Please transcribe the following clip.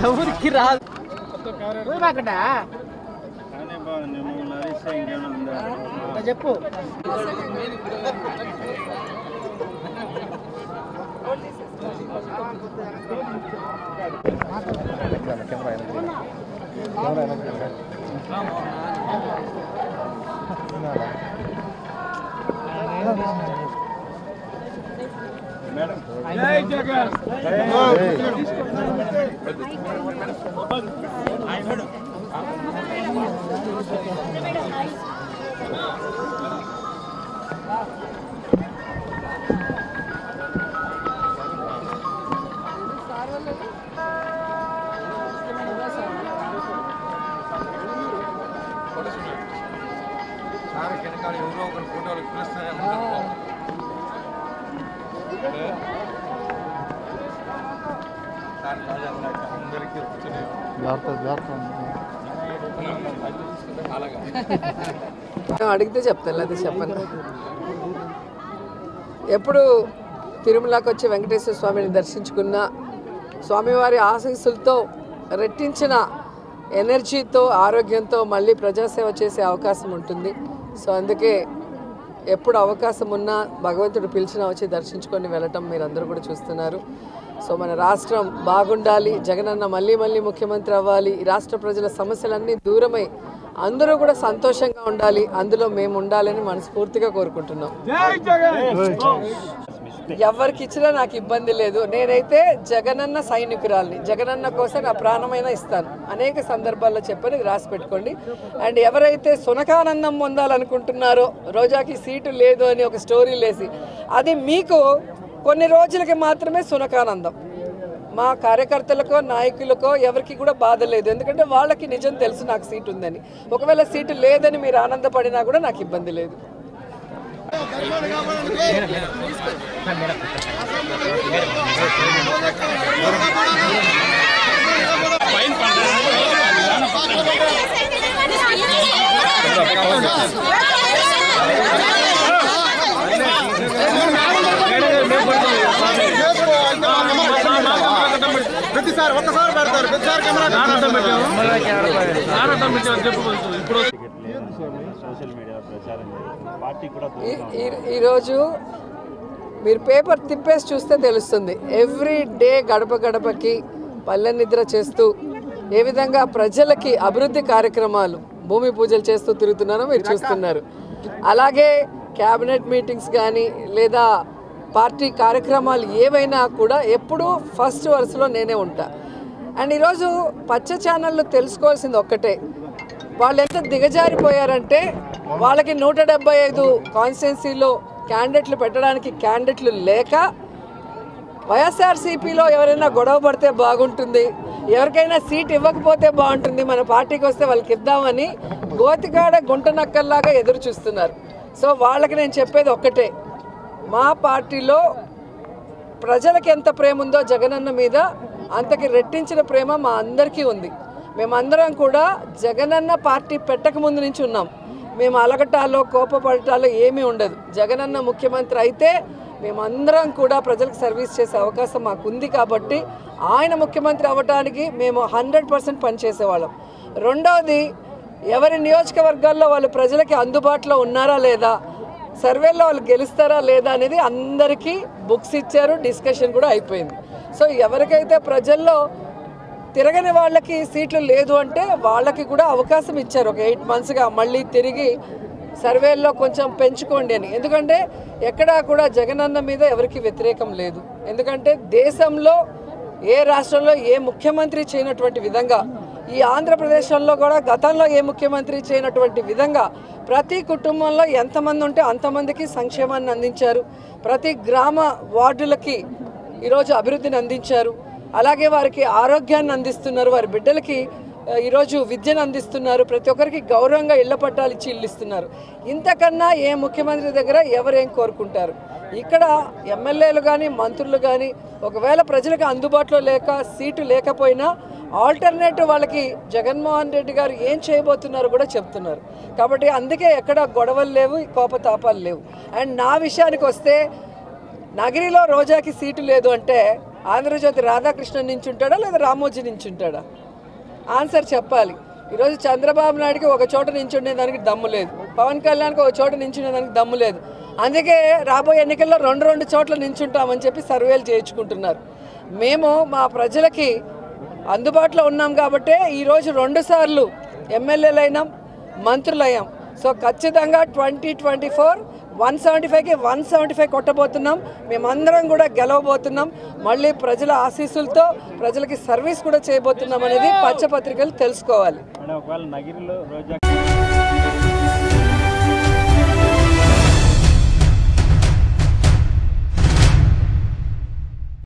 ఎవరికి రాదు చెప్పు జై జగన్ అడిగితే చెప్తాను, అది చెప్పండి. ఎప్పుడు తిరుమలకి వచ్చి వెంకటేశ్వర స్వామిని దర్శించుకున్న స్వామివారి ఆశీస్సులతో రెట్టించిన ఎనర్జీతో ఆరోగ్యంతో మళ్ళీ ప్రజాసేవ చేసే అవకాశం ఉంటుంది. సో అందుకే ఎప్పుడు అవకాశం ఉన్నా భగవంతుడు పిలిచినా వచ్చి దర్శించుకొని వెళ్ళటం మీరందరూ కూడా చూస్తున్నారు. సో మన రాష్ట్రం బాగుండాలి, జగనన్న మళ్ళీ మళ్ళీ ముఖ్యమంత్రి అవ్వాలి, ఈ రాష్ట్ర ప్రజల సమస్యలన్నీ దూరమై అందరూ కూడా సంతోషంగా ఉండాలి, అందులో మేము ఉండాలని మనస్ఫూర్తిగా కోరుకుంటున్నాం. ఎవరికి ఇచ్చినా నాకు ఇబ్బంది లేదు. నేనైతే జగనన్న సైనికురాల్ని, జగనన్న కోసం నా ప్రాణమైనా ఇస్తాను. అనేక సందర్భాల్లో చెప్పని రాసి పెట్టుకోండి. అండ్ ఎవరైతే సునకానందం పొందాలనుకుంటున్నారో రోజాకి సీటు లేదు అని ఒక స్టోరీ లేసి, అది మీకు కొన్ని రోజులకి మాత్రమే సునకానందం. మా కార్యకర్తలకో నాయకులకో ఎవరికి కూడా బాధ లేదు, ఎందుకంటే వాళ్ళకి నిజం తెలుసు నాకు సీటు ఉందని. ఒకవేళ సీటు లేదని మీరు ఆనందపడినా కూడా నాకు ఇబ్బంది లేదు. ప్రతిసారి ఒక్కసారి పెడతారు, ప్రతిసారి ఈరోజు మీరు పేపర్ తిప్పేసి చూస్తే తెలుస్తుంది. ఎవ్రీ డే గడప గడపకి పల్లె నిద్ర చేస్తూ ఏ విధంగా ప్రజలకి అభివృద్ధి కార్యక్రమాలు భూమి పూజలు చేస్తూ తిరుగుతున్నారో మీరు చూస్తున్నారు. అలాగే క్యాబినెట్ మీటింగ్స్ కానీ లేదా పార్టీ కార్యక్రమాలు ఏవైనా కూడా ఎప్పుడూ ఫస్ట్ వరుసలో నేనే ఉంటా. అండ్ ఈరోజు పచ్చ ఛానళ్ళు తెలుసుకోవాల్సింది ఒక్కటే, వాళ్ళు ఎంత దిగజారిపోయారంటే వాళ్ళకి 175 కాన్స్టిట్యున్సీలో క్యాండిడేట్లు పెట్టడానికి క్యాండిడేట్లు లేక వైఎస్ఆర్సీపీలో ఎవరైనా గొడవ పడితే బాగుంటుంది, ఎవరికైనా సీట్ ఇవ్వకపోతే బాగుంటుంది, మన పార్టీకి వస్తే వాళ్ళకి ఇద్దామని గోతికాడ గుంటనక్కల్లాగా ఎదురు చూస్తున్నారు. సో వాళ్ళకి నేను చెప్పేది ఒక్కటే, మా పార్టీలో ప్రజలకు ఎంత ప్రేమ ఉందో జగనన్న మీద అంతకి రెట్టించిన ప్రేమ మా అందరికీ ఉంది. మేమందరం కూడా జగనన్న పార్టీ పెట్టక ముందు నుంచి ఉన్నాం. మేము అలగటాలో కోపపడటాలో ఏమీ ఉండదు. జగనన్న ముఖ్యమంత్రి అయితే మేమందరం కూడా ప్రజలకు సర్వీస్ చేసే అవకాశం మాకు ఉంది కాబట్టి ఆయన ముఖ్యమంత్రి అవ్వడానికి మేము 100% పనిచేసేవాళ్ళం. రెండవది, ఎవరి నియోజకవర్గాల్లో వాళ్ళు ప్రజలకి అందుబాటులో ఉన్నారా లేదా, సర్వేలో వాళ్ళు గెలుస్తారా లేదా అనేది అందరికీ బుక్స్ ఇచ్చారు, డిస్కషన్ కూడా అయిపోయింది. సో ఎవరికైతే ప్రజల్లో తిరగని వాళ్ళకి సీట్లు లేదు అంటే వాళ్ళకి కూడా అవకాశం ఇచ్చారు ఒక 8 monthsగా మళ్ళీ తిరిగి సర్వేల్లో కొంచెం పెంచుకోండి అని. ఎందుకంటే ఎక్కడా కూడా జగనన్న మీద ఎవరికి వ్యతిరేకం లేదు. ఎందుకంటే దేశంలో ఏ రాష్ట్రంలో ఏ ముఖ్యమంత్రి చేయనటువంటి విధంగా, ఈ ఆంధ్రప్రదేశ్లో కూడా గతంలో ఏ ముఖ్యమంత్రి చేయనటువంటి విధంగా ప్రతి కుటుంబంలో ఎంతమంది ఉంటే అంతమందికి సంక్షేమాన్ని అందించారు. ప్రతి గ్రామ వార్డులకి ఈరోజు అభివృద్ధిని అందించారు. అలాగే వారికి ఆరోగ్యాన్ని అందిస్తున్నారు. వారి బిడ్డలకి ఈరోజు విద్యను అందిస్తున్నారు, ప్రతి ఒక్కరికి గౌరవంగా ఇళ్ల పట్టాలు ఇచ్చి ఇల్లు ఇస్తున్నారు. ఇంతకన్నా ఏ ముఖ్యమంత్రి దగ్గర ఎవరేం కోరుకుంటారు? ఇక్కడ ఎమ్మెల్యేలు కానీ మంత్రులు కానీ ఒకవేళ ప్రజలకు అందుబాటులో లేక సీటు లేకపోయినా ఆల్టర్నేటివ్ వాళ్ళకి జగన్మోహన్ రెడ్డి గారు ఏం చేయబోతున్నారో కూడా చెప్తున్నారు. కాబట్టి అందుకే ఎక్కడ గొడవలు లేవు, కోపతాపాలు లేవు. అండ్ నా విషయానికి వస్తే నగిరిలో రోజాకి సీటు లేదు అంటే ఆంధ్రజ్యోతి రాధాకృష్ణన్ నించుంటాడా లేదా రామోజీ నించుంటాడా? ఆన్సర్ చెప్పాలి. ఈరోజు చంద్రబాబు నాయుడుకి ఒక చోట నించుండేదానికి దమ్ము లేదు, పవన్ కళ్యాణ్కి ఒక చోట నించుండేదానికి దమ్ము లేదు. అందుకే రాబోయే ఎన్నికల్లో రెండు చోట్ల నించుంటామని చెప్పి సర్వేలు చేయించుకుంటున్నారు. మేము మా ప్రజలకి అందుబాటులో ఉన్నాం కాబట్టే ఈరోజు 2 సార్లు ఎమ్మెల్యేలు అయినాం, మంత్రులయ్యాం. సో ఖచ్చితంగా 2024 175కి 175 కొట్టబోతున్నాం. మేమందరం కూడా గెలవబోతున్నాం. మళ్ళీ ప్రజల ఆశీస్సులతో ప్రజలకి సర్వీస్ కూడా చేయబోతున్నాం అనేది పచ్చపత్రికలు తెలుసుకోవాలి. ఒకవేళ నగిరిలో రోజా